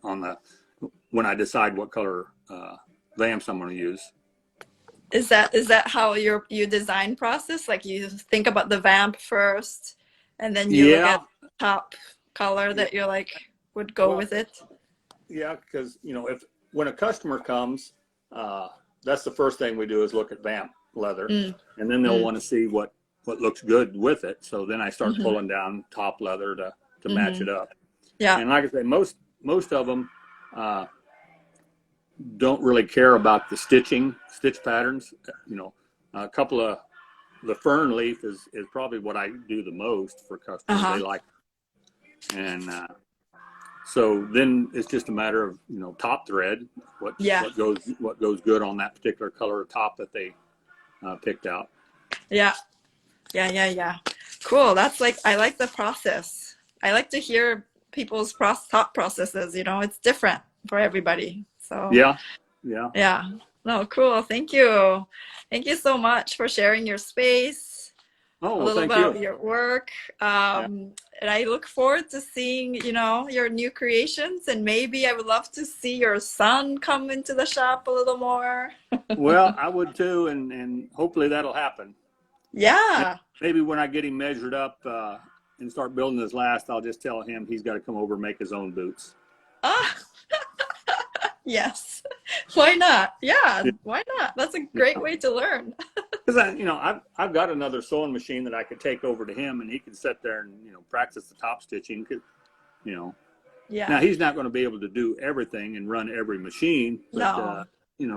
when I decide what color vamps I'm going to use. Is that how you design process? Like, you think about the vamp first, and then you look at the top color that you're like would go with it? Yeah, because you know, when a customer comes, that's the first thing we do is look at vamp leather, Mm. and then they'll Mm. want to see what looks good with it. So then I start Mm-hmm. pulling down top leather to match it up. Yeah. And like I say, most of them don't really care about the stitch patterns. You know, a couple of the fern leaf is probably what I do the most for customers. Uh-huh. They like it. And so then it's just a matter of, you know, top thread, what goes good on that particular color of top that they picked out. Yeah. Yeah. Cool. That's like, I like the process. I like to hear people's thought processes, you know, it's different for everybody. So Yeah. No, cool. Thank you. Thank you so much for sharing your space, Oh, a well, little thank about you. your work. And I look forward to seeing, you know, your new creations, and maybe I would love to see your son come into the shop a little more. Well, I would too, and hopefully that'll happen. Yeah. Maybe when I get him measured up and start building his last, I'll just tell him he's got to come over and make his own boots. Ah, yes. Why not? Yeah, why not? That's a great way to learn. Because I've got another sewing machine that I could take over to him, and he can sit there and practice the top stitching. Yeah. Now he's not going to be able to do everything and run every machine, but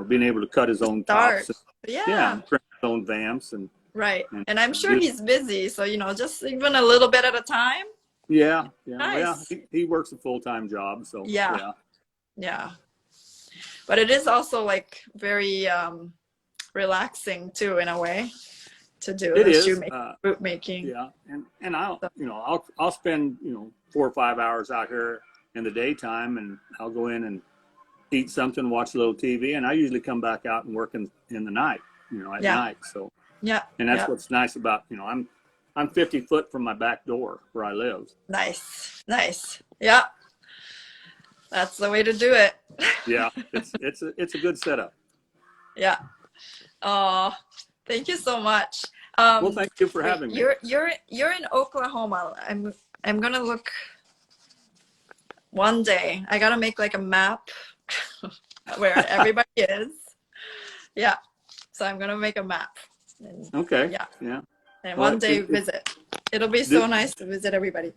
being able to cut his own tops, Yeah. print his own vamps, and right. And I'm sure he's busy, so just even a little bit at a time. Yeah. Nice. Well, he works a full-time job, so yeah. But it is also like very relaxing too, in a way, to do the shoemaking, boot making. Yeah, and I'll spend 4 or 5 hours out here in the daytime, and I'll go in and eat something, watch a little TV, and I usually come back out and work in the night, at night. So and that's what's nice about I'm 50 foot from my back door where I live. Nice. Yeah, that's the way to do it. Yeah, it's a good setup. Yeah. Oh, thank you so much. Well, thank you for having me. You're in Oklahoma. I'm gonna look one day. I gotta make like a map where everybody is. Yeah. So I'm gonna make a map. And, okay. Yeah. And one day visit. It'll be so nice to visit everybody.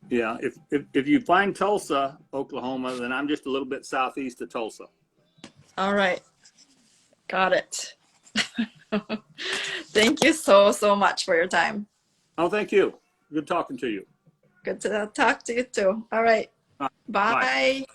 Yeah. If you find Tulsa, Oklahoma, then I'm just a little bit southeast of Tulsa. All right. Got it. Thank you so much for your time. Oh, thank you. Good talking to you. Good to talk to you too. All right. Bye.